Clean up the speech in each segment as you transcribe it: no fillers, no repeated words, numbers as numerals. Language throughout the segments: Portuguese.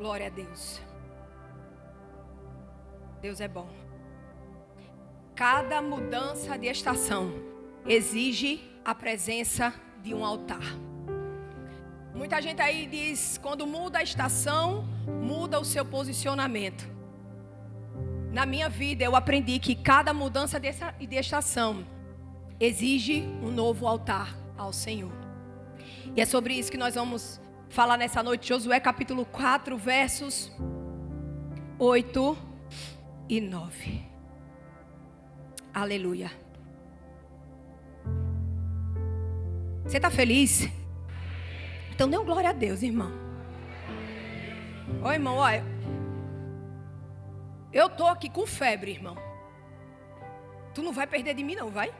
Glória a Deus. Deus é bom. Cada mudança de estação exige a presença de um altar. Muita gente aí diz, quando muda a estação, muda o seu posicionamento. Na minha vida eu aprendi que cada mudança de estação exige um novo altar ao Senhor. E é sobre isso que nós vamos falar nessa noite. Josué capítulo 4, versos 8 e 9. Aleluia. Você está feliz? Então dê um glória a Deus, irmão. Ô irmão, olha. Eu tô aqui com febre, irmão. Tu não vai perder de mim não, vai?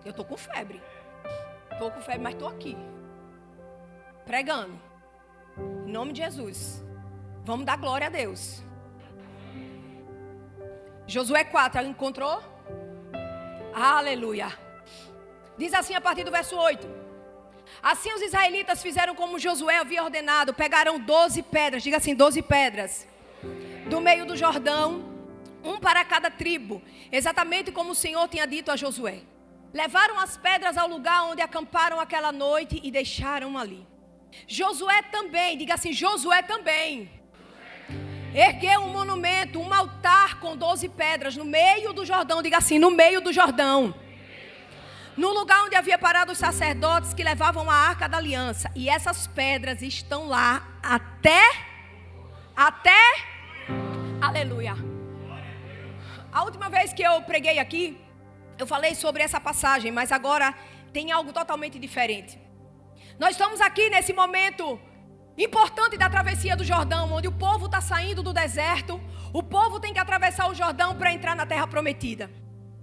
Eu tô com febre. Tô com febre, mas tô aqui. Pregando. Em nome de Jesus. Vamos dar glória a Deus. Josué 4, ela encontrou? Aleluia. Diz assim a partir do verso 8. Assim os israelitas fizeram como Josué havia ordenado. Pegaram 12 pedras, diga assim, 12 pedras. Do meio do Jordão, um para cada tribo. Exatamente como o Senhor tinha dito a Josué. Levaram as pedras ao lugar onde acamparam aquela noite e deixaram ali. Josué também, diga assim, Josué também. Ergueu um monumento, um altar com 12 pedras no meio do Jordão, diga assim, no meio do Jordão. No lugar onde havia parado os sacerdotes que levavam a arca da aliança. E essas pedras estão lá até, aleluia. A última vez que eu preguei aqui, eu falei sobre essa passagem, mas agora tem algo totalmente diferente. Nós estamos aqui nesse momento importante da travessia do Jordão, onde o povo está saindo do deserto. O povo tem que atravessar o Jordão para entrar na terra prometida.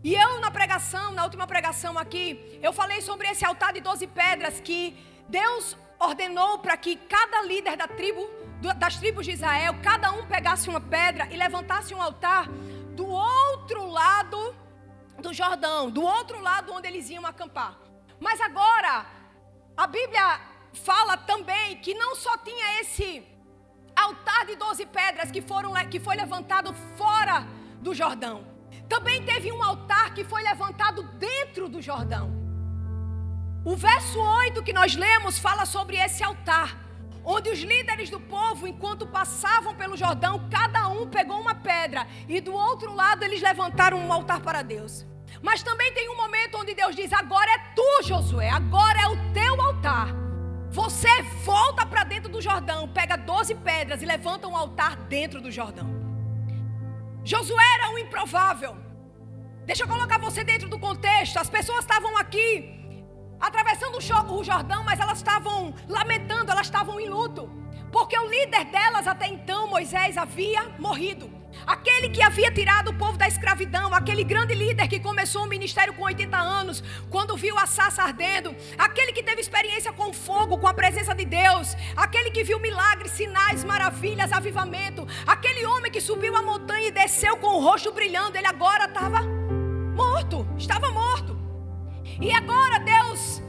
E eu na última pregação aqui, eu falei sobre esse altar de 12 pedras que Deus ordenou para que cada líder das tribos de Israel, cada um pegasse uma pedra e levantasse um altar do outro lado do Jordão, do outro lado onde eles iam acampar. Mas agora, a Bíblia fala também que não só tinha esse altar de 12 pedras que foi levantado fora do Jordão. Também teve um altar que foi levantado dentro do Jordão. O verso 8 que nós lemos fala sobre esse altar, onde os líderes do povo, enquanto passavam pelo Jordão, cada um pegou uma pedra e do outro lado eles levantaram um altar para Deus. Mas também tem um momento onde Deus diz, agora é tu, Josué, agora é o teu altar. Você volta para dentro do Jordão, pega 12 pedras e levanta um altar dentro do Jordão. Josué era um improvável. Deixa eu colocar você dentro do contexto. As pessoas estavam aqui atravessando o Jordão, mas elas estavam lamentando, elas estavam em luto. Porque o líder delas até então, Moisés, havia morrido. Aquele que havia tirado o povo da escravidão, aquele grande líder que começou o ministério com 80 anos, quando viu a sarça ardendo, aquele que teve experiência com fogo, com a presença de Deus, aquele que viu milagres, sinais, maravilhas, avivamento, aquele homem que subiu a montanha e desceu com o rosto brilhando, ele agora estava morto. E agora Deus,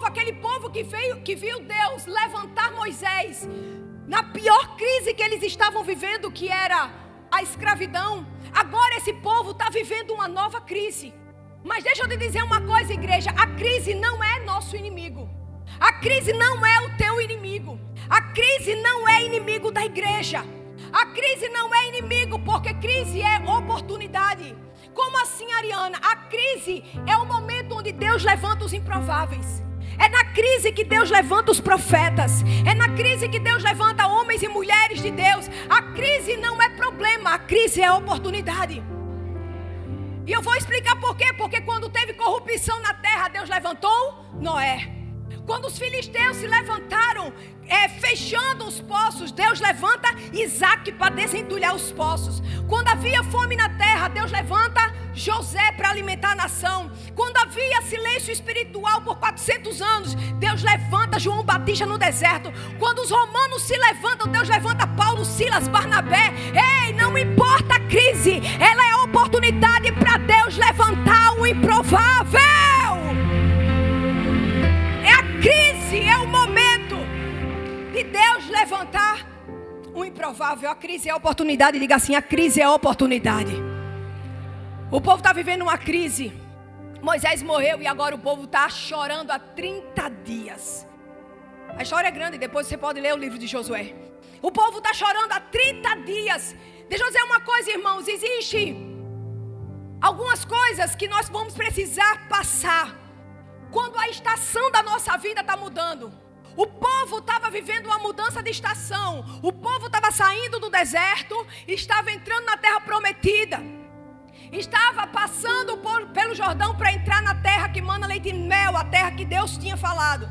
aquele povo que viu Deus levantar Moisés, na pior crise que eles estavam vivendo, que era a escravidão, agora esse povo está vivendo uma nova crise. Mas deixa eu te dizer uma coisa, igreja, a crise não é nosso inimigo. A crise não é o teu inimigo. A crise não é inimigo da igreja. A crise não é inimigo, porque crise é oportunidade. Como assim, Ariana? A crise é o momento onde Deus levanta os improváveis. É na crise que Deus levanta os profetas. É na crise que Deus levanta homens e mulheres de Deus. A crise não é problema, a crise é oportunidade. E eu vou explicar por quê. Porque quando teve corrupção na terra, Deus levantou Noé. Quando os filisteus se levantaram, fechando os poços, Deus levanta Isaac para desentulhar os poços. Quando havia fome na terra, Deus levanta José para alimentar a nação. Quando havia silêncio espiritual por 400 anos, Deus levanta João Batista no deserto. Quando os romanos se levantam, Deus levanta Paulo, Silas, Barnabé. Ei, não importa a crise, ela é oportunidade para Deus levantar o improvável. É a crise, é o momento de Deus levantar um improvável. A crise é a oportunidade. Diga assim: a crise é a oportunidade. O povo está vivendo uma crise. Moisés morreu e agora o povo está chorando há 30 dias. A história é grande, depois você pode ler o livro de Josué. O povo está chorando há 30 dias. Deixa eu dizer uma coisa, irmãos. Existe algumas coisas que nós vamos precisar passar quando a estação da nossa vida está mudando. O povo estava vivendo uma mudança de estação. O povo estava saindo do deserto, estava entrando na terra prometida. Estava passando pelo Jordão para entrar na terra que mana leite e mel, a terra que Deus tinha falado.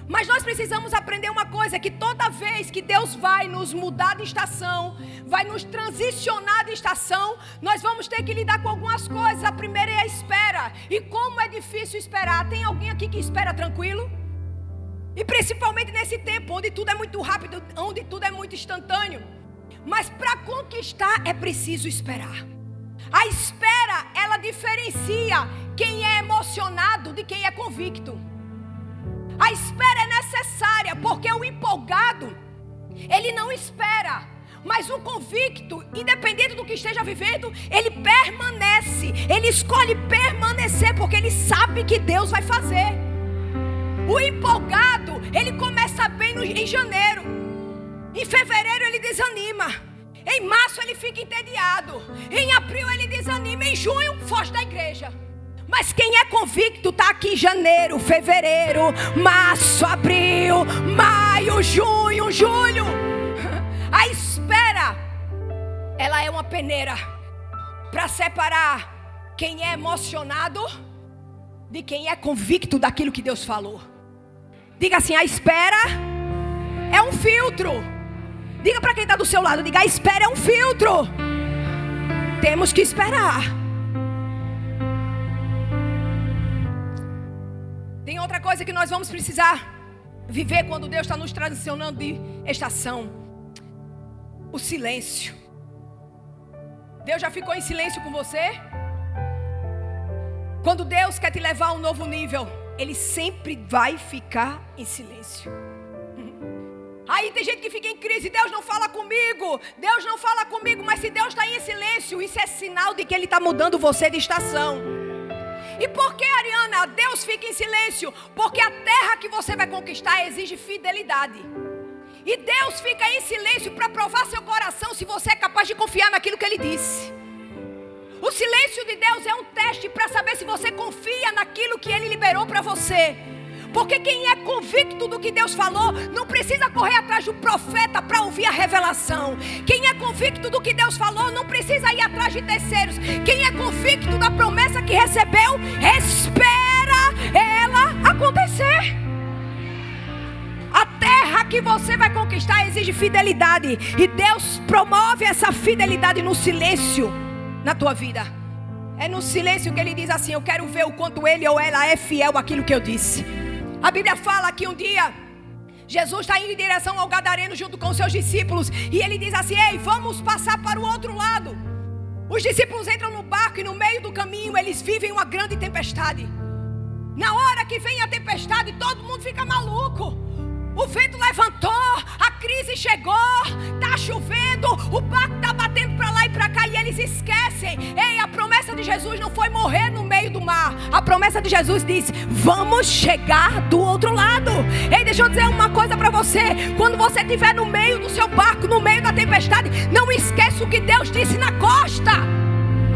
Mas nós precisamos aprender uma coisa, que toda vez que Deus vai nos mudar de estação, vai nos transicionar de estação, nós vamos ter que lidar com algumas coisas. A primeira é a espera. E como é difícil esperar. Tem alguém aqui que espera tranquilo? E principalmente nesse tempo, onde tudo é muito rápido, onde tudo é muito instantâneo. Mas para conquistar é preciso esperar. A espera, ela diferencia quem é emocionado de quem é convicto. A espera é necessária, porque o empolgado, ele não espera. Mas o convicto, independente do que esteja vivendo, ele permanece. Ele escolhe permanecer, porque ele sabe que Deus vai fazer. O empolgado, ele começa bem em janeiro. Em fevereiro ele desanima. Em março ele fica entediado. Em abril ele desanima. Em junho foge da igreja. Mas quem é convicto está aqui em janeiro, fevereiro, março, abril, maio, junho, julho. A espera, ela é uma peneira para separar quem é emocionado de quem é convicto daquilo que Deus falou. Diga assim: a espera é um filtro. Diga para quem está do seu lado, diga: a espera é um filtro. Temos que esperar. Tem outra coisa que nós vamos precisar viver quando Deus está nos transicionando de estação: o silêncio. Deus já ficou em silêncio com você? Quando Deus quer te levar a um novo nível, Ele sempre vai ficar em silêncio. Aí tem gente que fica em crise: Deus não fala comigo, Deus não fala comigo. Mas se Deus está em silêncio, isso é sinal de que Ele está mudando você de estação. E por que, Ariana, Deus fica em silêncio? Porque a terra que você vai conquistar exige fidelidade. E Deus fica em silêncio para provar seu coração se você é capaz de confiar naquilo que Ele disse. O silêncio de Deus é um teste para saber se você confia naquilo que Ele liberou para você. Porque quem é convicto do que Deus falou não precisa correr atrás do profeta para ouvir a revelação. Quem é convicto do que Deus falou não precisa ir atrás de terceiros. Quem é convicto da promessa que recebeu, espera ela acontecer. A terra que você vai conquistar exige fidelidade. E Deus promove essa fidelidade no silêncio na tua vida. É no silêncio que Ele diz assim: eu quero ver o quanto ele ou ela é fiel àquilo que eu disse. A Bíblia fala que um dia Jesus está indo em direção ao Gadareno junto com os seus discípulos. E Ele diz assim: ei, vamos passar para o outro lado. Os discípulos entram no barco e no meio do caminho eles vivem uma grande tempestade. Na hora que vem a tempestade, todo mundo fica maluco. O vento levantou, a crise chegou, está chovendo, o barco está batendo para lá e para cá e eles esquecem. Ei, a promessa de Jesus não foi morrer no meio do mar. A promessa de Jesus disse: vamos chegar do outro lado. Ei, deixa eu dizer uma coisa para você. Quando você estiver no meio do seu barco, no meio da tempestade, não esqueça o que Deus disse na costa.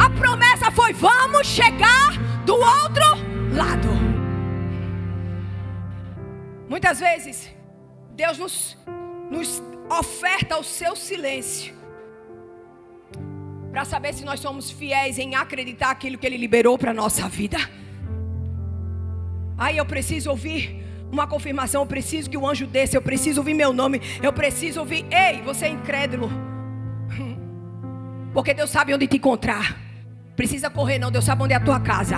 A promessa foi: vamos chegar do outro lado. Muitas vezes Deus nos oferta o seu silêncio para saber se nós somos fiéis em acreditar aquilo que Ele liberou para a nossa vida. Aí eu preciso ouvir uma confirmação, eu preciso que o anjo desça, eu preciso ouvir meu nome, eu preciso ouvir: ei, você é incrédulo. Porque Deus sabe onde te encontrar. Precisa correr não, Deus sabe onde é a tua casa.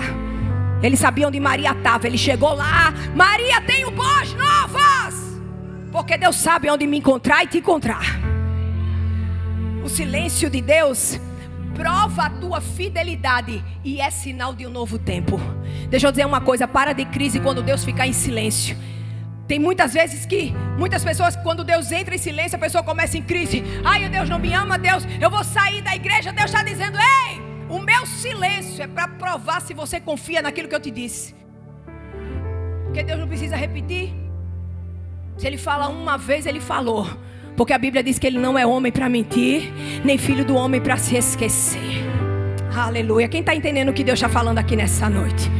Ele sabia onde Maria estava, Ele chegou lá: Maria, tenho boas novas. Porque Deus sabe onde me encontrar e te encontrar. O silêncio de Deus prova a tua fidelidade e é sinal de um novo tempo. Deixa eu dizer uma coisa: para de crise quando Deus ficar em silêncio. Tem muitas vezes que, muitas pessoas, quando Deus entra em silêncio, a pessoa começa em crise. Ai, Deus não me ama, Deus, eu vou sair da igreja. Deus está dizendo, ei, o meu silêncio é para provar se você confia naquilo que eu te disse. Porque Deus não precisa repetir. Se Ele fala uma vez, Ele falou. Porque a Bíblia diz que Ele não é homem para mentir, nem filho do homem para se esquecer. Aleluia. Quem está entendendo o que Deus está falando aqui nessa noite?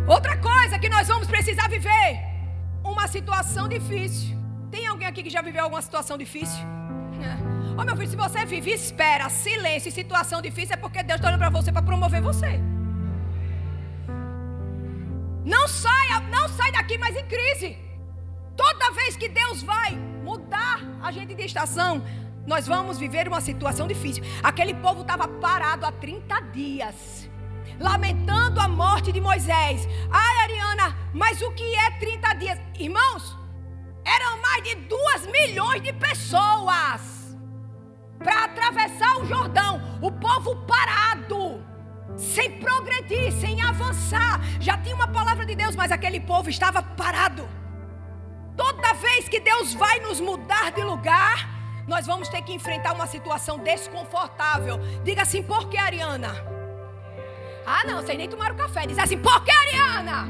Outra coisa que nós vamos precisar viver. Uma situação difícil. Tem alguém aqui que já viveu alguma situação difícil? Ô meu filho, se você vive, espera, silêncio e situação difícil, é porque Deus está olhando para você para promover você. Não sai daqui mais em crise. Toda vez que Deus vai mudar a gente de estação, nós vamos viver uma situação difícil. Aquele povo estava parado há 30 dias. Lamentando a morte de Moisés. Ai, Ariana, mas o que é 30 dias? Irmãos, eram mais de 2 milhões de pessoas para atravessar o Jordão. O povo parado, sem progredir, sem avançar. Já tinha uma palavra de Deus, mas aquele povo estava parado. Toda vez que Deus vai nos mudar de lugar, nós vamos ter que enfrentar uma situação desconfortável. Diga assim, por que, Ariana? Ah, não, vocês nem tomaram café. Diz assim, por que, Ariana?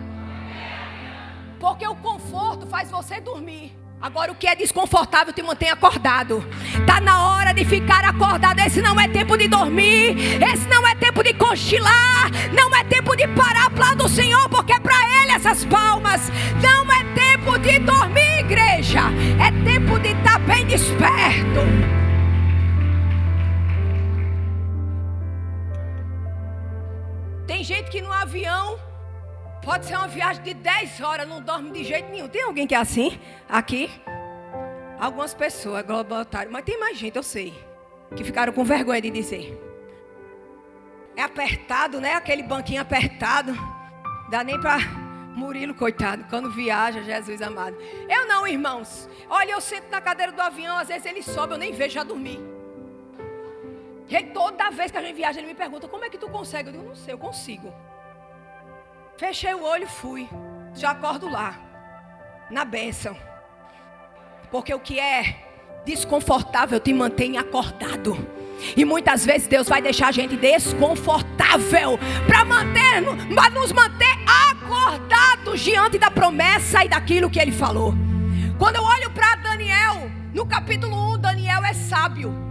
Porque o conforto faz você dormir. Agora o que é desconfortável te mantém acordado. Está na hora de ficar acordado. Esse não é tempo de dormir. Esse não é tempo de cochilar. Não é tempo de parar para do Senhor, porque é para Ele essas palmas. Não é tempo de dormir, igreja. É tempo de estar bem desperto. Tem gente que no avião pode ser uma viagem de 10 horas, não dorme de jeito nenhum. Tem alguém que é assim? Aqui? Algumas pessoas, globalizaram, mas tem mais gente, eu sei, que ficaram com vergonha de dizer. É apertado, né? Aquele banquinho apertado. Dá nem para Murilo, coitado, quando viaja, Jesus amado. Eu não, irmãos. Olha, eu sento na cadeira do avião, às vezes ele sobe, eu nem vejo, já dormi. Ele, toda vez que a gente viaja, ele me pergunta, como é que tu consegue? Eu digo, não sei, eu consigo. Fechei o olho, fui. Já acordo lá, na bênção. Porque o que é desconfortável te mantém acordado. E muitas vezes Deus vai deixar a gente desconfortável para nos manter acordados diante da promessa e daquilo que Ele falou. Quando eu olho para Daniel, no capítulo 1, Daniel é sábio.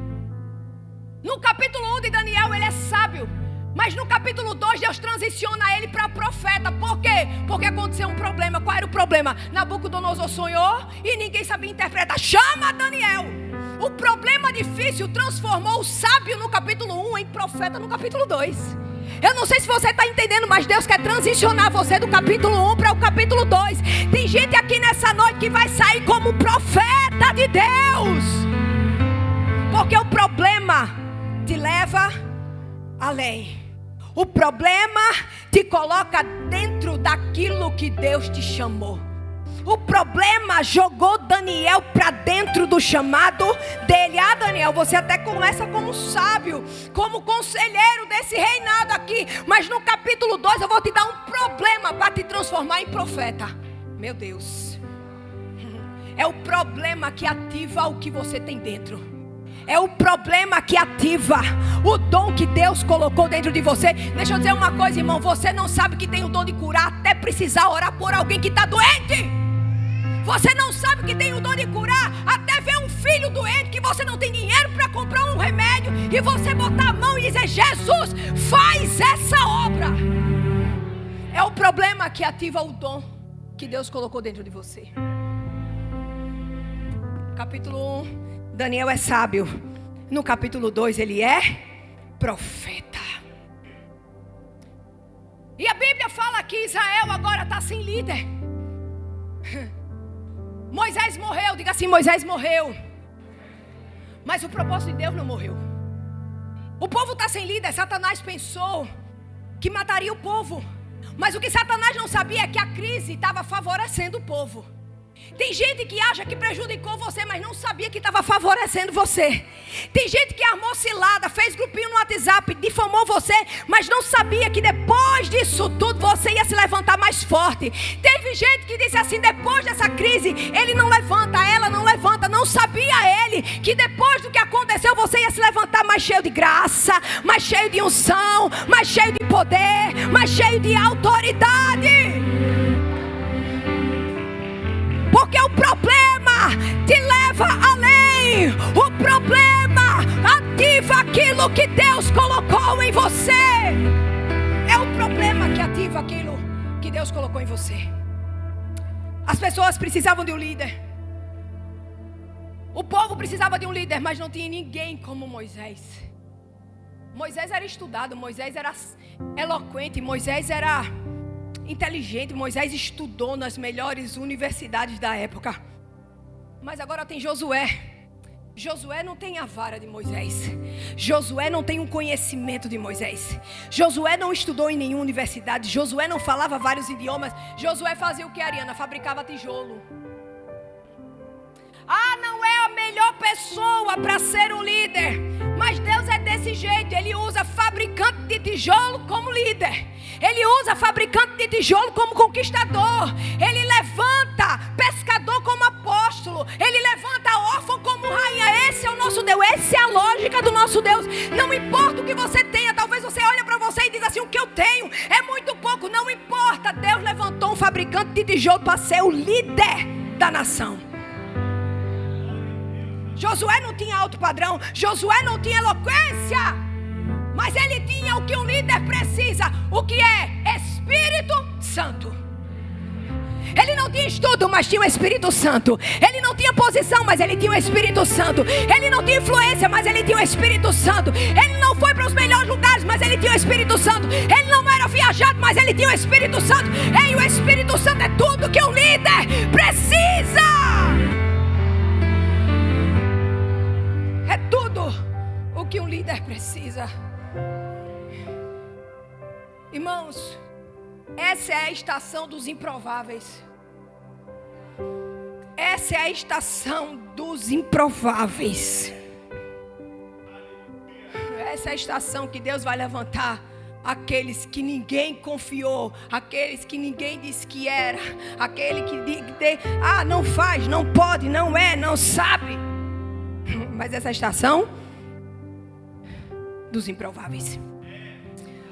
No capítulo 1 de Daniel ele é sábio. Mas no capítulo 2 Deus transiciona ele para profeta. Por quê? Porque aconteceu um problema. Qual era o problema? Nabucodonosor sonhou e ninguém sabia interpretar. Chama Daniel. O problema difícil transformou o sábio no capítulo 1 em profeta no capítulo 2. Eu não sei se você está entendendo, mas Deus quer transicionar você do capítulo 1 para o capítulo 2. Tem gente aqui nessa noite que vai sair como profeta de Deus. Porque o problema te leva além. O problema te coloca dentro daquilo que Deus te chamou. O problema jogou Daniel para dentro do chamado dele. Ah, Daniel, você até começa como sábio, como conselheiro desse reinado aqui. Mas no capítulo 2 eu vou te dar um problema para te transformar em profeta. Meu Deus. É o problema que ativa o que você tem dentro. É o problema que ativa o dom que Deus colocou dentro de você. Deixa eu dizer uma coisa, irmão. Você não sabe que tem o dom de curar até precisar orar por alguém que está doente. Você não sabe que tem o dom de curar até ver um filho doente que você não tem dinheiro para comprar um remédio e você botar a mão e dizer, Jesus, faz essa obra. É o problema que ativa o dom que Deus colocou dentro de você. Capítulo 1. Daniel é sábio. No capítulo 2 ele é profeta. E a Bíblia fala que Israel agora está sem líder. Moisés morreu, diga assim, Moisés morreu. Mas o propósito de Deus não morreu. O povo está sem líder. Satanás pensou que mataria o povo. Mas o que Satanás não sabia é que a crise estava favorecendo o povo. Tem gente que acha que prejudicou você, mas não sabia que estava favorecendo você. Tem gente que armou cilada, fez grupinho no WhatsApp, difamou você, mas não sabia que depois disso tudo você ia se levantar mais forte. Teve gente que disse assim, depois dessa crise, ele não levanta, ela não levanta. Não sabia ele que depois do que aconteceu, você ia se levantar mais cheio de graça, mais cheio de unção, mais cheio de poder, mais cheio de autoridade. Porque o problema te leva além. O problema ativa aquilo que Deus colocou em você. É o problema que ativa aquilo que Deus colocou em você. As pessoas precisavam de um líder. O povo precisava de um líder, mas não tinha ninguém como Moisés. Moisés era estudado, Moisés era eloquente, Moisés era inteligente, Moisés estudou nas melhores universidades da época. Mas agora tem Josué. Josué não tem a vara de Moisés. Josué não tem um conhecimento de Moisés. Josué não estudou em nenhuma universidade. Josué não falava vários idiomas. Josué fazia o que, Ariana? Fabricava tijolo. Não é a melhor pessoa para ser um líder, mas Deus é desse jeito. Ele usa fabricante de tijolo como líder. Ele usa fabricante de tijolo como conquistador. Ele levanta pescador como apóstolo. Ele levanta órfão como rainha. Esse é o nosso Deus. Essa é a lógica do nosso Deus. Não importa o que você tenha. Talvez você olhe para você e diz assim, o que eu tenho é muito pouco. Não importa. Deus levantou um fabricante de tijolo para ser o líder da nação. Josué não tinha alto padrão, Josué não tinha eloquência, mas ele tinha o que um líder precisa. O que é? Espírito Santo. Ele não tinha estudo, mas tinha o Espírito Santo. Ele não tinha posição, mas ele tinha o Espírito Santo. Ele não tinha influência, mas ele tinha o Espírito Santo. Ele não foi para os melhores lugares, mas ele tinha o Espírito Santo. Ele não era viajado, mas ele tinha o Espírito Santo. E o Espírito Santo é tudo que um líder precisa. É tudo o que um líder precisa. Irmãos, essa é a estação dos improváveis. Essa é a estação dos improváveis. Essa é a estação que Deus vai levantar aqueles que ninguém confiou, aqueles que ninguém disse que era, aquele que não faz, não pode, não é, não sabe. Mas essa estação dos improváveis.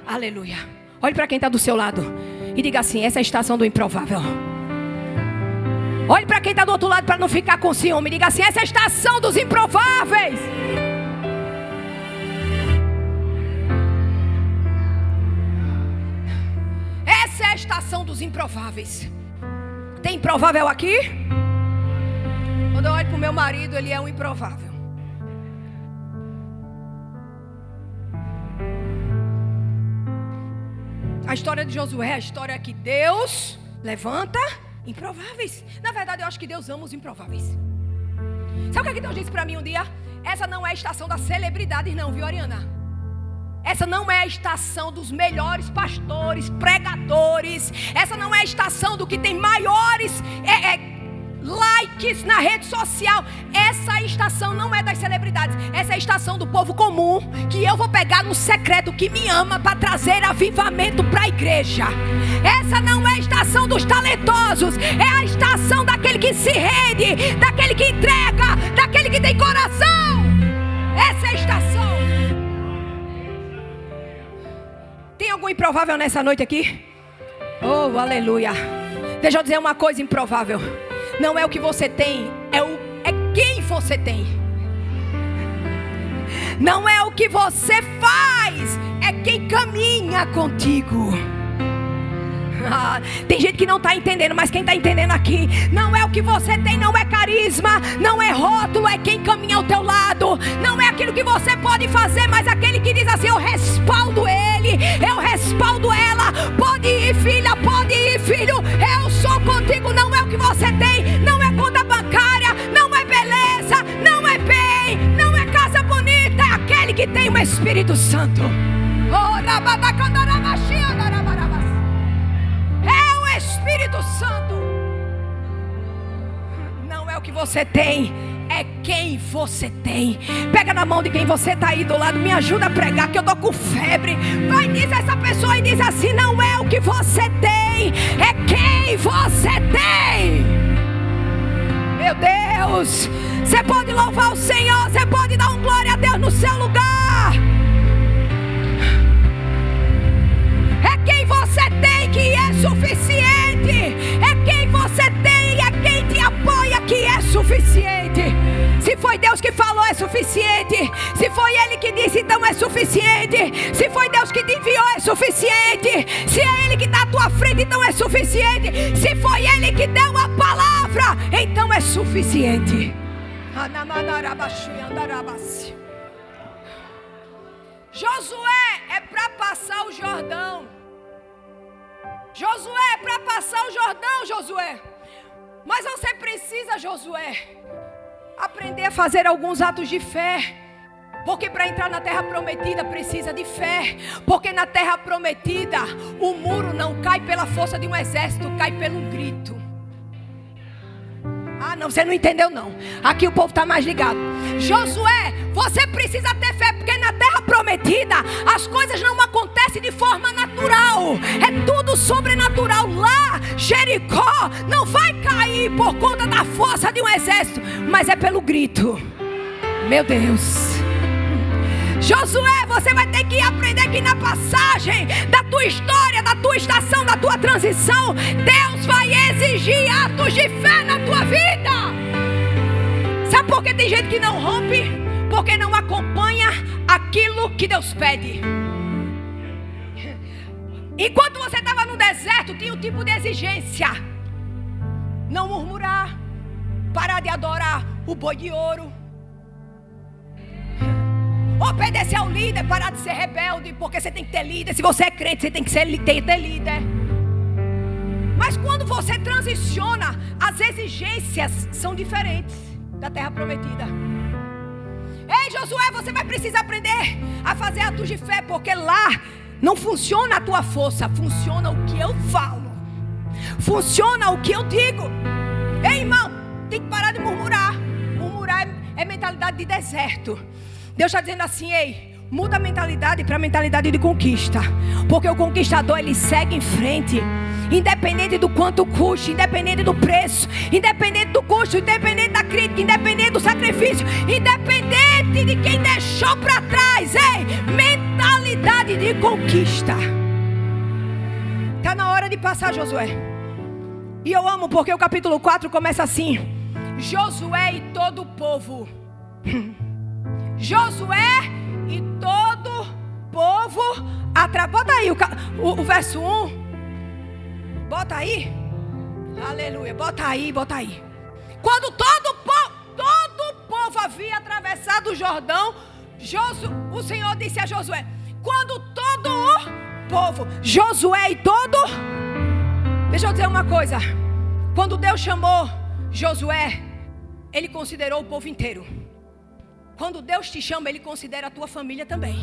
Aleluia. Olhe para quem está do seu lado e diga assim, essa é a estação do improvável. Olhe para quem está do outro lado para não ficar com ciúme. Diga assim, essa é a estação dos improváveis. Essa é a estação dos improváveis. Tem improvável aqui? Quando eu olho para o meu marido, ele é um improvável. A história de Josué é a história que Deus levanta improváveis. Na verdade, eu acho que Deus ama os improváveis. Sabe o que Deus disse para mim um dia? Essa não é a estação das celebridades não, viu, Ariana? Essa não é a estação dos melhores pastores, pregadores. Essa não é a estação do que tem maiores likes na rede social. Essa estação não é das celebridades. Essa é a estação do povo comum, que eu vou pegar no secreto, que me ama, para trazer avivamento para a igreja. Essa não é a estação dos talentosos. É a estação daquele que se rende, daquele que entrega, daquele que tem coração. Essa é a estação. Tem algum improvável nessa noite aqui? Oh, aleluia. Deixa eu dizer uma coisa improvável. Não é o que você tem, é quem você tem. Não é o que você faz, é quem caminha contigo. Tem gente que não está entendendo, mas quem está entendendo aqui, não é o que você tem, não é carisma, não é rótulo, é quem caminha ao teu lado. Não é aquilo que você pode fazer, mas aquele que diz assim, eu respaldo ele, eu respaldo ela. Pode ir, filha, pode ir, filho, eu sou contigo. Não é o que você tem, não é conta bancária, não é beleza, não é bem, não é casa bonita, é aquele que tem o Espírito Santo. É o Espírito Santo. que você tem, é quem você tem. Pega na mão de quem você está aí do lado, me ajuda a pregar que eu estou com febre. Vai, diz essa pessoa e diz assim: não é o que você tem, é quem você tem. Meu Deus, você pode louvar o Senhor, você pode dar um glória a Deus no seu lugar. É quem você tem que é suficiente. É quem você tem, é quem te apoia que é suficiente. Se foi Deus que falou, é suficiente. Se foi Ele que disse, então é suficiente. Se foi Deus que te enviou, é suficiente. Se é Ele que está à tua frente, então é suficiente. Se foi Ele que deu a palavra, então é suficiente. Josué é para passar o Jordão. Josué é para passar o Jordão, Josué. Mas você precisa, Josué, aprender a fazer alguns atos de fé. Porque para entrar na terra prometida precisa de fé. Porque na terra prometida o muro não cai pela força de um exército, cai pelo grito. Ah, não, você não entendeu não. Aqui o povo está mais ligado. Josué, você precisa ter fé, porque na terra prometida as coisas não acontecem de forma natural. É tudo sobrenatural. Lá, Jericó não vai cair por conta da força de um exército, mas é pelo grito. Meu Deus. Josué, você vai ter que aprender que na passagem da tua história, da tua estação, da tua transição, Deus vai exigir atos de fé na tua vida. Sabe por que tem gente que não rompe? Porque não acompanha aquilo que Deus pede. Enquanto você estava no deserto, tinha um tipo de exigência: não murmurar, parar de adorar o boi de ouro, obedecer ao líder, parar de ser rebelde, porque você tem que ter líder. Se você é crente, você tem que ter líder. Mas quando você transiciona, as exigências são diferentes da terra prometida. Ei, Josué, você vai precisar aprender a fazer atos de fé, porque lá não funciona a tua força, funciona o que eu falo, funciona o que eu digo. Ei, irmão, tem que parar de murmurar. Murmurar é mentalidade de deserto. Deus está dizendo assim: ei, muda a mentalidade para a mentalidade de conquista. Porque o conquistador, ele segue em frente, independente do quanto custe, independente do preço, independente do custo, independente da crítica, independente do sacrifício, independente de quem deixou para trás. Ei, mentalidade de conquista. Está na hora de passar, Josué. E eu amo porque o capítulo 4 começa assim: Josué e todo o povo. Josué e todo o povo. Bota aí o verso 1. Bota aí. Aleluia. Bota aí. Quando todo o povo havia atravessado o Jordão, o Senhor disse a Josué: quando todo o povo, Josué e todo. Deixa eu dizer uma coisa. Quando Deus chamou Josué, Ele considerou o povo inteiro. Quando Deus te chama, Ele considera a tua família também.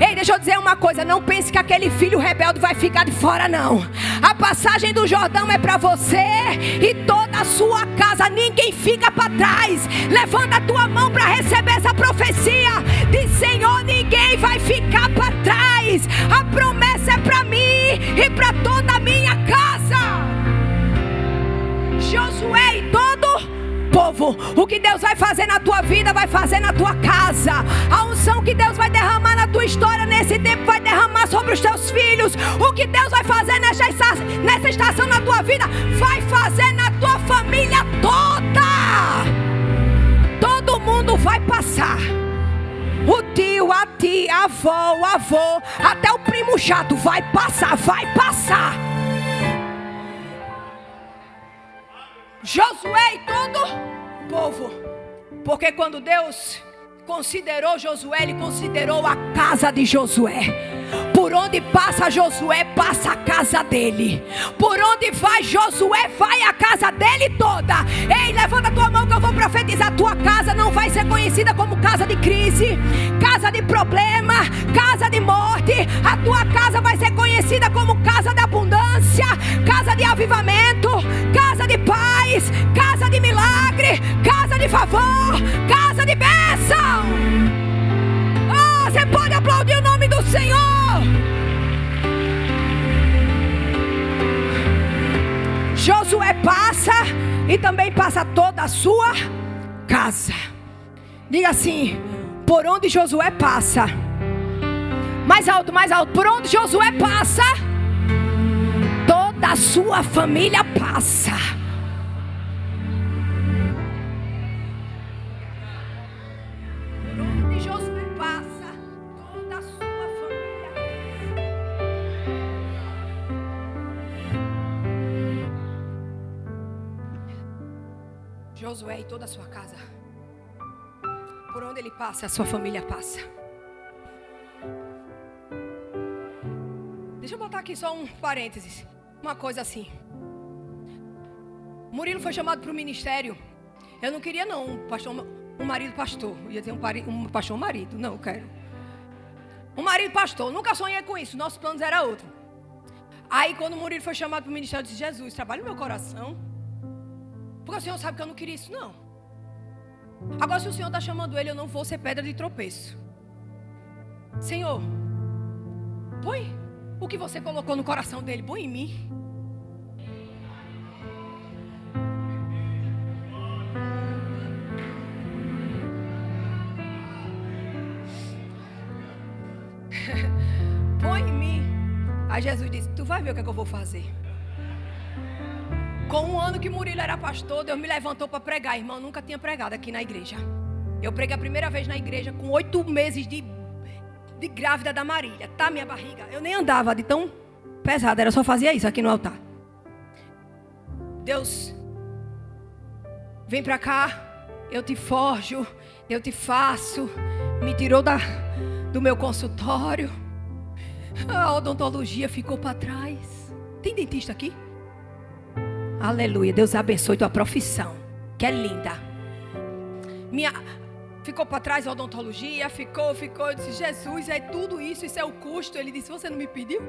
Ei, deixa eu dizer uma coisa: não pense que aquele filho rebelde vai ficar de fora, não. A passagem do Jordão é para você e toda a sua casa. Ninguém fica para trás. Levanta a tua mão para receber essa profecia. Diz: Senhor, ninguém vai ficar para trás. A promessa é para mim e para toda a minha casa. Josué e todo povo, o que Deus vai fazer na tua vida, vai fazer na tua casa. A unção que Deus vai derramar na tua história nesse tempo, vai derramar sobre os teus filhos. O que Deus vai fazer nessa estação na tua vida, vai fazer na tua família toda. Todo mundo vai passar. O tio, a tia, a avó, o avô, até o primo chato vai passar, Josué e todo o povo. Porque quando Deus considerou Josué, Ele considerou a casa de Josué. Por onde passa Josué, passa a casa dele. Por onde vai Josué, vai a casa dele toda. Ei, levanta a tua mão que eu vou profetizar. Tua casa não vai ser conhecida como casa de crise, casa de problema, casa de morte. A tua casa vai ser conhecida como casa de abundância, casa de avivamento, casa de paz, casa de milagre. milagre, casa de favor, casa de bênção. Oh, você pode aplaudir o nome do Senhor. Josué passa e também passa toda a sua casa. Diga assim: por onde Josué passa. Mais alto, mais alto. Por onde Josué passa, toda a sua família passa. Por onde Josué passa, toda a sua família passa. Josué e toda a sua casa. Por onde ele passa, a sua família passa. Deixa eu botar aqui só um parênteses. Uma coisa assim. Murilo foi chamado para o ministério. Eu não queria não, um marido pastor. Eu ia dizer um pastor marido. Não, eu quero. Um marido pastor. Nunca sonhei com isso. Nossos planos era outro. Aí quando o Murilo foi chamado para o ministério, eu disse: Jesus, trabalha no meu coração. Porque o Senhor sabe que eu não queria isso não. Agora se o Senhor está chamando ele, eu não vou ser pedra de tropeço. Senhor, põe o que você colocou no coração dele, põe em mim. Põe em mim. Aí Jesus disse: tu vai ver o que é que eu vou fazer. Com um ano que Murilo era pastor, Deus me levantou para pregar. Irmão, nunca tinha pregado aqui na igreja. Eu preguei a primeira vez na igreja com 8 meses de grávida da Marília. Tá, minha barriga? Eu nem andava de tão pesada, era só fazia isso aqui no altar. Deus, vem para cá, eu te forjo, eu te faço. Me tirou do meu consultório. A odontologia ficou para trás. Tem dentista aqui? Aleluia, Deus abençoe tua profissão, que é linda. Ficou para trás a odontologia, ficou. Eu disse: Jesus, é tudo isso, isso é o custo. Ele disse: você não me pediu?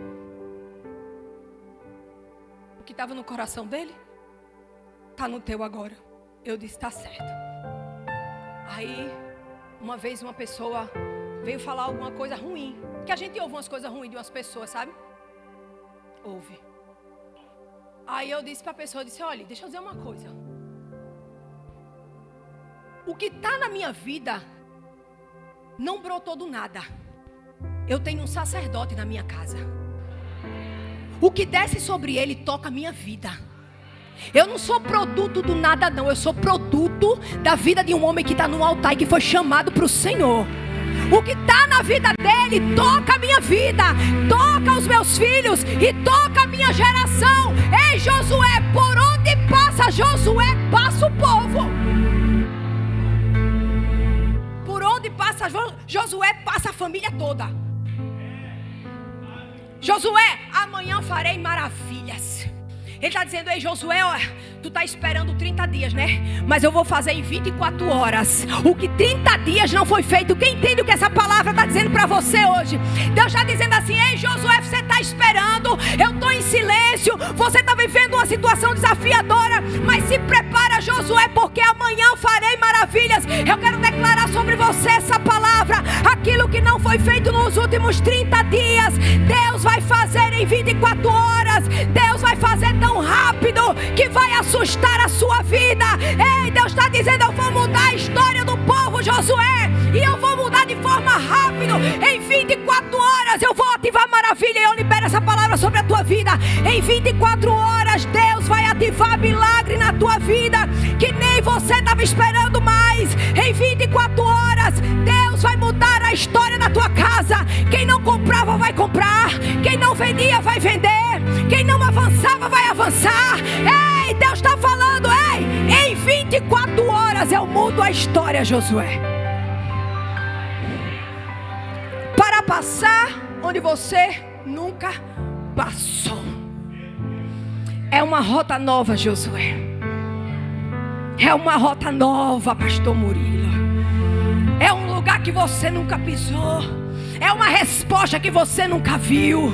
O que estava no coração dele, está no teu agora. Eu disse: está certo. Aí, uma vez uma pessoa veio falar alguma coisa ruim, que a gente ouve umas coisas ruins de umas pessoas, sabe? Ouve. Aí eu disse para a pessoa, olha, deixa eu dizer uma coisa. O que está na minha vida não brotou do nada. Eu tenho um sacerdote na minha casa. O que desce sobre ele toca a minha vida. Eu não sou produto do nada não. Eu sou produto da vida de um homem que está no altar e que foi chamado para o Senhor. O que está na vida dele toca a minha vida, toca os meus filhos e toca a minha geração. Ei, Josué, por onde passa Josué, passa o povo. Por onde passa Josué, passa a família toda. Josué, amanhã farei maravilhas. Ele está dizendo: ei, Josué, ó, tu está esperando 30 dias, né? Mas eu vou fazer em 24 horas o que 30 dias não foi feito. Quem entende o que essa palavra está dizendo para você hoje? Deus está dizendo assim: ei, Josué, você está esperando, eu estou em silêncio, você está vivendo uma situação desafiadora, mas se prepara, Josué, porque amanhã farei maravilhas. Eu quero declarar sobre você essa palavra: aquilo que não foi feito nos últimos 30 dias, Deus vai fazer em 24 horas. Deus vai fazer tão rápido que vai assustar a sua vida. Ei, Deus está dizendo: eu vou mudar a história do povo, Josué, e eu vou mudar de forma rápida. Em 24 horas eu vou ativar maravilha. E eu libero essa palavra sobre a tua vida. Em 24 horas Deus vai ativar milagre na tua vida que nem você estava esperando mais. Em 24 horas Deus vai mudar a história da tua casa. Quem não comprava vai comprar, quem não vendia vai vender, quem não avançava vai avançar. Ei, Deus está falando: ei, em 24 horas eu mudo a história, Josué. Para passar onde você nunca passou. É uma rota nova, Josué. É uma rota nova, pastor Murilo. É um lugar que você nunca pisou. É uma resposta que você nunca viu.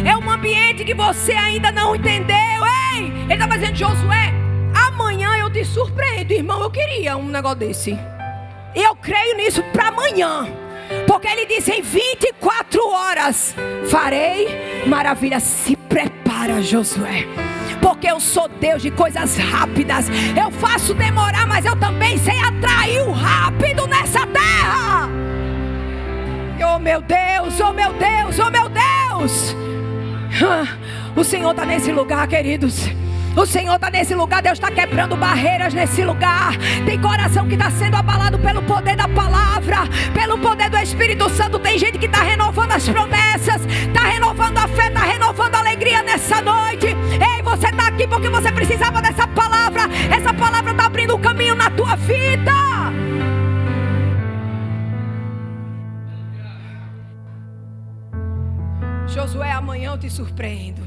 É um ambiente que você ainda não entendeu. Ei, ele estava dizendo: Josué, amanhã eu te te surpreendo, irmão. Eu queria um negócio desse. E eu creio nisso para amanhã. Porque ele disse: em 24 horas farei maravilha. Se prepara, Josué. Porque eu sou Deus de coisas rápidas. Eu faço demorar, mas eu também sei atrair o rápido nessa terra. Oh meu Deus, oh meu Deus, oh meu Deus. O Senhor está nesse lugar, queridos. O Senhor está nesse lugar. Deus está quebrando barreiras nesse lugar. Tem coração que está sendo abalado pelo poder da palavra, pelo poder do Espírito Santo. Tem gente que está renovando as promessas, está renovando a fé, está renovando a alegria nessa noite. Ei, você está aqui porque você precisava dessa palavra. Essa palavra está abrindo um caminho na tua vida. Josué, amanhã eu te surpreendo.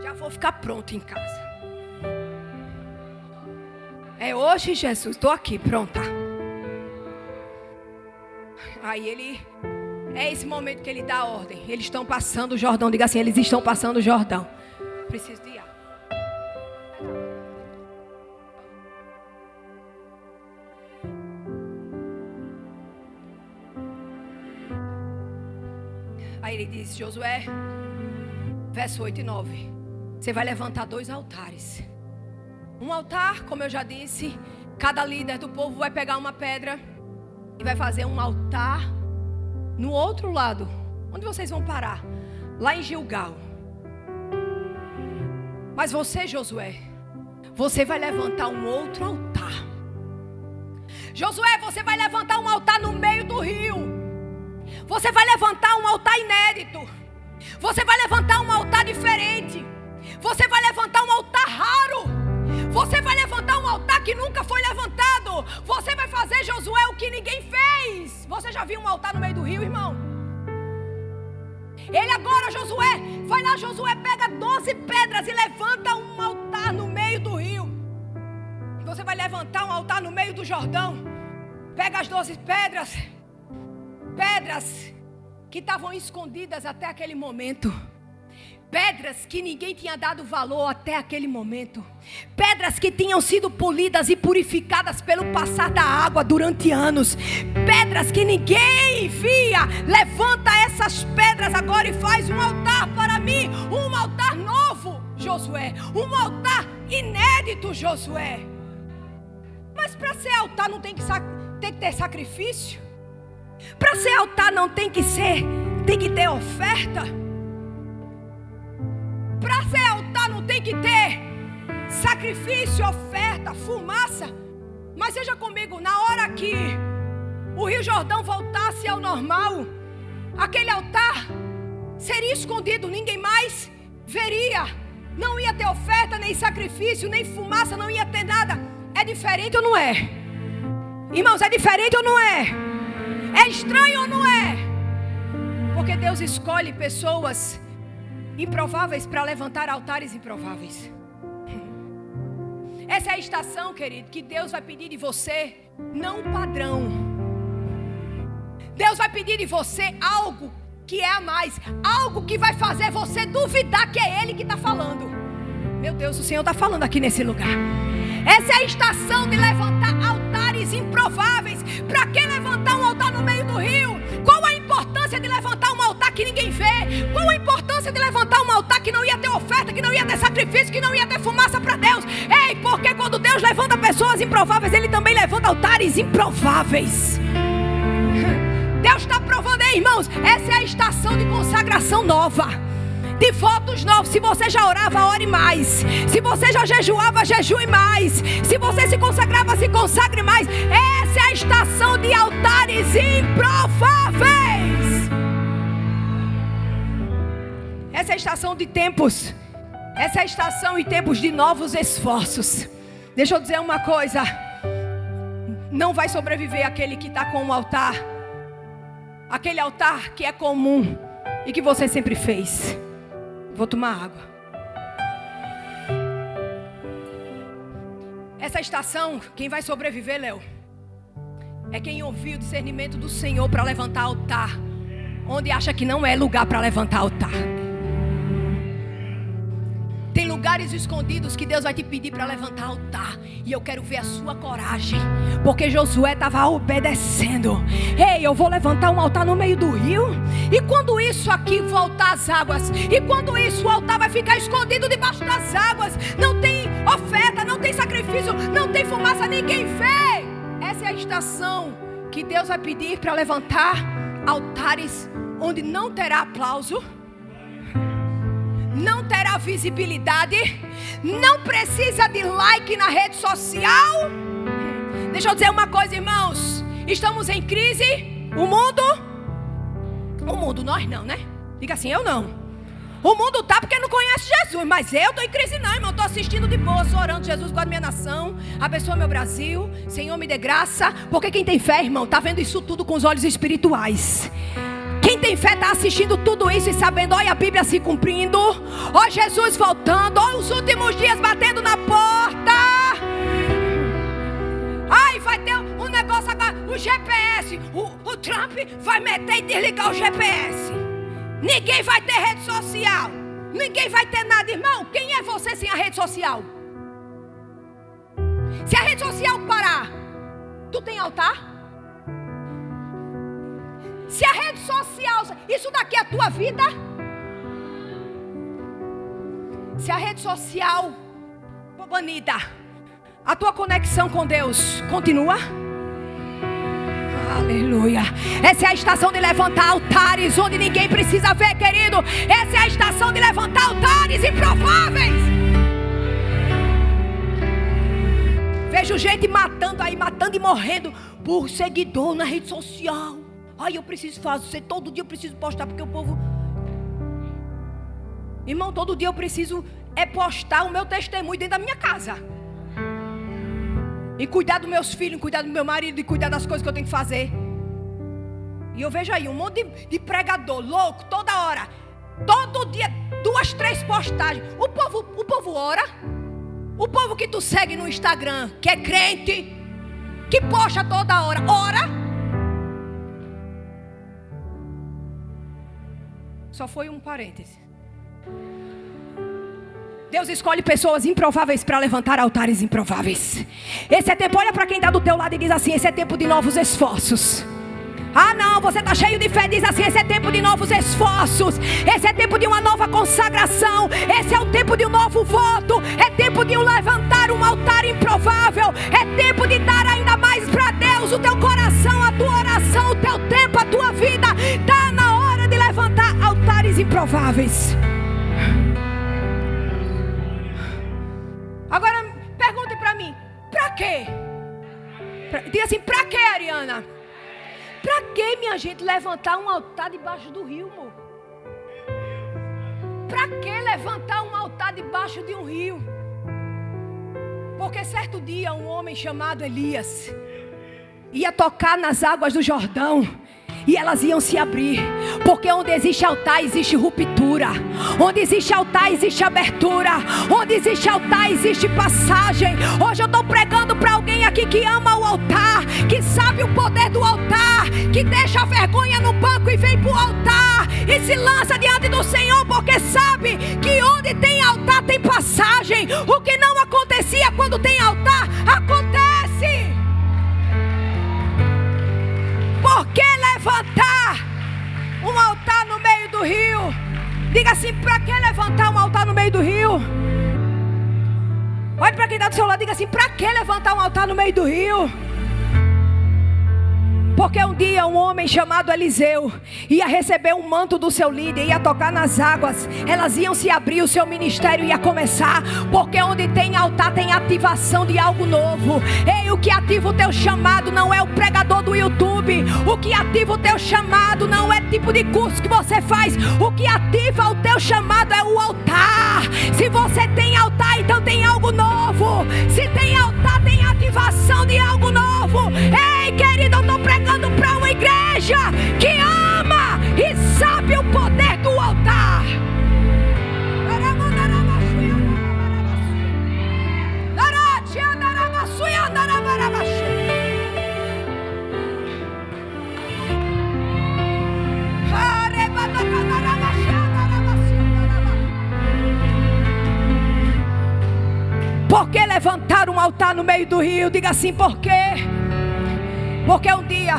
Já vou ficar pronto em casa. É hoje, Jesus, estou aqui, pronta. Aí é esse momento que ele dá a ordem. Eles estão passando o Jordão. Diga assim: eles estão passando o Jordão. Preciso de água. Aí ele diz: Josué, verso 8 e 9. Você vai levantar 2 altares. Um altar, como eu já disse, cada líder do povo vai pegar uma pedra e vai fazer um altar no outro lado. Onde vocês vão parar? Lá em Gilgal. Mas você, Josué, você vai levantar um outro altar. Josué, você vai levantar um altar no meio do rio. Você vai levantar um altar inédito. Você vai levantar um altar diferente. Você vai levantar um altar raro. Você vai levantar um altar que nunca foi levantado. Você vai fazer, Josué, o que ninguém fez. Você já viu um altar no meio do rio, irmão? Ele agora, Josué, vai lá, Josué, pega 12 pedras e levanta um altar no meio do rio. Você vai levantar um altar no meio do Jordão. Pega as 12 pedras. Pedras que estavam escondidas até aquele momento. Pedras que ninguém tinha dado valor até aquele momento. Pedras que tinham sido polidas e purificadas pelo passar da água durante anos. Pedras que ninguém via. Levanta essas pedras agora e faz um altar para mim. Um altar novo, Josué. Um altar inédito, Josué. Mas para ser altar não tem que ter sacrifício. Para ser altar não tem que ter oferta. Para ser altar não tem que ter sacrifício, oferta, fumaça. Mas seja comigo, na hora que o Rio Jordão voltasse ao normal, aquele altar seria escondido, ninguém mais veria. Não ia ter oferta, nem sacrifício, nem fumaça, não ia ter nada. É diferente ou não é? Irmãos, é diferente ou não é? É estranho ou não é? Porque Deus escolhe pessoas improváveis para levantar altares improváveis. Essa é a estação, querido, que Deus vai pedir de você, não um padrão. Deus vai pedir de você algo que é a mais, algo que vai fazer você duvidar que é Ele que está falando. Meu Deus, o Senhor está falando aqui nesse lugar. Essa é a estação de levantar altares improváveis. Para que levantar um altar no meio do rio? Qual a importância de levantar um altar que ninguém vê? Qual a importância de levantar um altar que não ia ter oferta, que não ia ter sacrifício, que não ia ter fumaça para Deus? Ei, porque quando Deus levanta pessoas improváveis, Ele também levanta altares improváveis. Deus está provando aí, irmãos. Essa é a estação de consagração nova, de votos novos. Se você já orava, ore mais. Se você já jejuava, jejue mais. Se você se consagrava, se consagre mais. Essa é a estação de altares improváveis. Essa é a estação de tempos. Essa é a estação e tempos de novos esforços. Deixa eu dizer uma coisa. Não vai sobreviver aquele que está com um altar. Aquele altar que é comum e que você sempre fez. Vou tomar água. Essa estação, quem vai sobreviver, Léo, é quem ouviu o discernimento do Senhor para levantar altar onde acha que não é lugar para levantar altar. Tem lugares escondidos que Deus vai te pedir para levantar altar. E eu quero ver a sua coragem, porque Josué estava obedecendo. Ei, eu vou levantar um altar no meio do rio. E quando isso aqui voltar às águas, e quando isso o altar vai ficar escondido debaixo das águas, não tem oferta, não tem sacrifício, não tem fumaça, ninguém vê. Essa é a estação que Deus vai pedir para levantar altares onde não terá aplauso, não terá visibilidade, não precisa de like na rede social. Deixa eu dizer uma coisa, irmãos. Estamos em crise. O mundo, nós não, né? Diga assim, eu não. O mundo tá porque não conhece Jesus. Mas eu estou em crise não, irmão. Estou assistindo de boa, estou orando. Jesus, guarda minha nação, abençoa meu Brasil. Senhor, me dê graça. Porque quem tem fé, irmão, está vendo isso tudo com os olhos espirituais. Quem tem fé está assistindo tudo isso e sabendo, olha a Bíblia se cumprindo, olha Jesus voltando, olha os últimos dias batendo na porta. Ai, vai ter um negócio agora, o GPS, o Trump vai meter e desligar o GPS. Ninguém vai ter rede social, ninguém vai ter nada, irmão. Quem é você sem a rede social? Se a rede social parar, tu tem altar? Se a rede social, isso daqui é a tua vida? Se a rede social for banida, a tua conexão com Deus continua? Aleluia. Essa é a estação de levantar altares onde ninguém precisa ver, querido. Essa é a estação de levantar altares improváveis. Vejo gente matando e morrendo por seguidor na rede social. Ai, eu preciso fazer, todo dia eu preciso postar, porque o povo... Irmão, todo dia eu preciso postar o meu testemunho dentro da minha casa. E cuidar dos meus filhos, cuidar do meu marido, e cuidar das coisas que eu tenho que fazer. E eu vejo aí um monte de pregador louco, toda hora. Todo dia, 2, 3 postagens. O povo ora. O povo que tu segue no Instagram, que é crente, que posta toda hora, ora. Só foi um parêntese. Deus escolhe pessoas improváveis para levantar altares improváveis. Esse é tempo, olha para quem está do teu lado e diz assim, esse é tempo de novos esforços. Ah não, você está cheio de fé, diz assim, esse é tempo de novos esforços. Esse é tempo de uma nova consagração. Esse é o tempo de um novo voto. É tempo de levantar um altar improvável. É tempo de dar ainda mais para Deus. O teu coração, a tua oração, o teu tempo, a tua vida. Está na hora de levantar altares improváveis. Agora pergunte para mim, para quê? Diga assim, para quê, Ariana? Para que, minha gente, levantar um altar debaixo do rio, amor? Para que levantar um altar debaixo de um rio? Porque certo dia um homem chamado Elias ia tocar nas águas do Jordão. E elas iam se abrir. Porque onde existe altar, existe ruptura. Onde existe altar, existe abertura. Onde existe altar, existe passagem. Hoje eu estou pregando para alguém aqui que ama o altar, que sabe o poder do altar, que deixa a vergonha no banco e vem para o altar e se lança diante do Senhor, porque sabe que onde tem altar tem passagem. O que não acontecia quando tem altar, acontece. Por que levantar um altar no meio do rio? Diga assim, para que levantar um altar no meio do rio? Olhe para quem está do seu lado, diga assim, para que levantar um altar no meio do rio? Porque um dia um homem chamado Eliseu ia receber um manto do seu líder, ia tocar nas águas, elas iam se abrir, o seu ministério ia começar. Porque onde tem altar tem ativação de algo novo. Ei, o que ativa o teu chamado não é o pregador do YouTube. O que ativa o teu chamado não é tipo de curso que você faz. O que ativa o teu chamado é o altar. Se você tem altar, então tem algo novo. Se tem altar, tem ativação de algo novo. Ei, querido, eu estou pregando para uma igreja que ama e sabe o poder do altar. altar no meio do rio. Diga assim, por quê? Porque um dia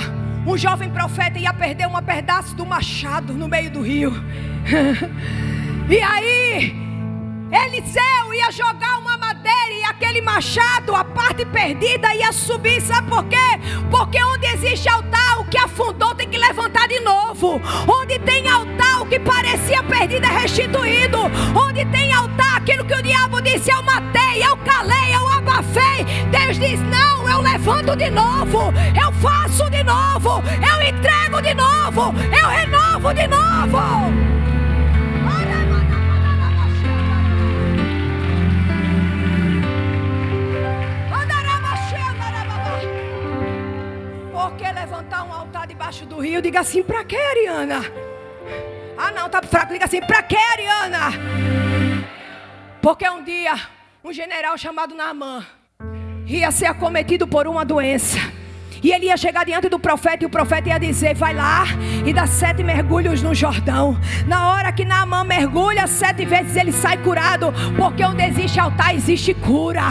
um jovem profeta ia perder um pedaço do machado no meio do rio. E aí Eliseu ia jogar uma madeira e aquele machado, a parte perdida, ia subir. Sabe por quê? Porque onde existe altar, o que afundou tem que levantar de novo. Onde tem altar, o que parecia perdido é restituído. Onde tem altar, aquilo que o diabo disse: eu matei, eu calei, eu abafei, Deus diz: não, eu levanto de novo, eu faço de novo, eu entrego de novo, eu renovo de novo. Por que levantar um altar debaixo do rio? Diga assim, pra que, Ariana? Ah não, tá fraco. Diga assim, pra que, Ariana? Porque um dia um general chamado Naamã ia ser acometido por uma doença. E ele ia chegar diante do profeta, e o profeta ia dizer: vai lá e dá 7 mergulhos no Jordão. Na hora que Naamã mergulha 7 vezes, ele sai curado. Porque onde existe altar, existe cura.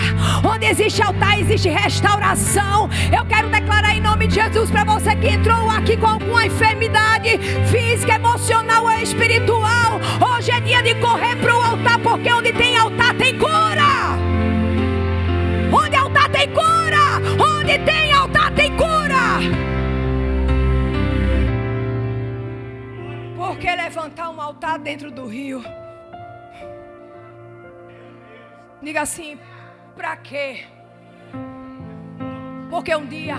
Onde existe altar, existe restauração. Eu quero declarar em nome de Jesus para você que entrou aqui com alguma enfermidade física, emocional ou espiritual: hoje é dia de correr para o altar. Porque onde tem altar, tem cura. Onde altar tem cura. Onde tem altar tem cura. Por que levantar um altar dentro do rio? Diga assim, pra quê? Porque um dia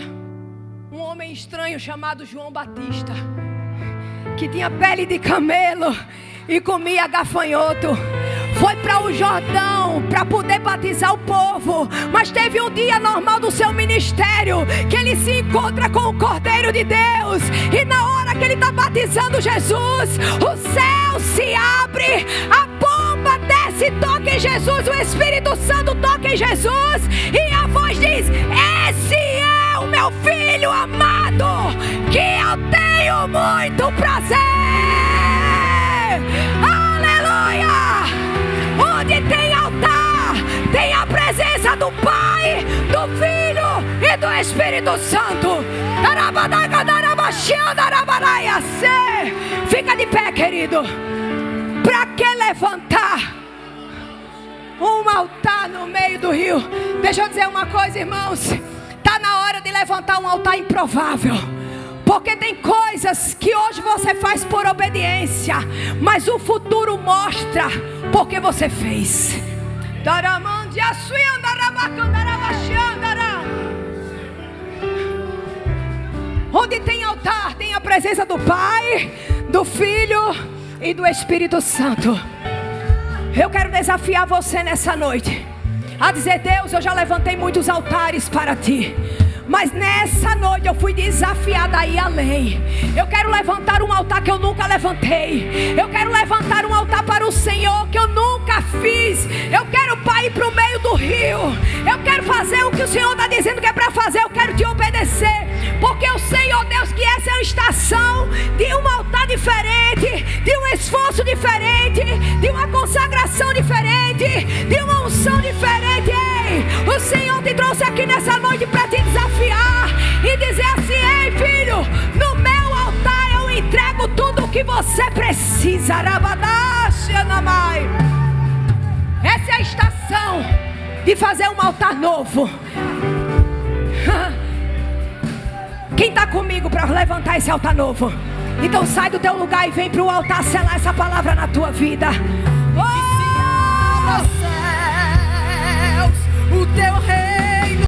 um homem estranho chamado João Batista, que tinha pele de camelo e comia gafanhoto, foi para o Jordão para poder batizar o povo. Mas teve um dia normal do seu ministério que ele se encontra com o Cordeiro de Deus. E na hora que ele está batizando Jesus, o céu se abre, a pomba desce, toca em Jesus, o Espírito Santo toca em Jesus, e a voz diz: esse é o meu filho amado, que eu tenho muito prazer. Aleluia! Onde tem altar, tem a presença do Pai, do Filho e do Espírito Santo. Fica de pé, querido. Para que levantar um altar no meio do rio? Deixa eu dizer uma coisa, irmãos. Está na hora de levantar um altar improvável. Porque tem coisas que hoje você faz por obediência, mas o futuro mostra porque você fez. Onde tem altar, tem a presença do Pai, do Filho e do Espírito Santo. Eu quero desafiar você nessa noite a dizer: Deus, eu já levantei muitos altares para Ti, mas nessa noite eu fui desafiada a ir além. Eu quero levantar um altar que eu nunca levantei. Eu quero levantar um altar para o Senhor que eu nunca fiz. Eu quero, Pai, ir para o meio do rio. Eu quero fazer o que o Senhor está dizendo que é para fazer. Eu quero Te obedecer. Porque eu sei, ó Deus, que essa é a estação de um altar diferente, de um esforço diferente, de uma consagração diferente, de uma unção diferente. Ei, o Senhor te trouxe aqui nessa noite para te desafiar e dizer assim: ei, filho, no meu altar eu entrego tudo o que você precisa. Essa é a estação de fazer um altar novo. Quem está comigo para levantar esse altar novo? Então sai do teu lugar e vem para o altar selar essa palavra na tua vida. Oh! Que se abra os céus, o teu reino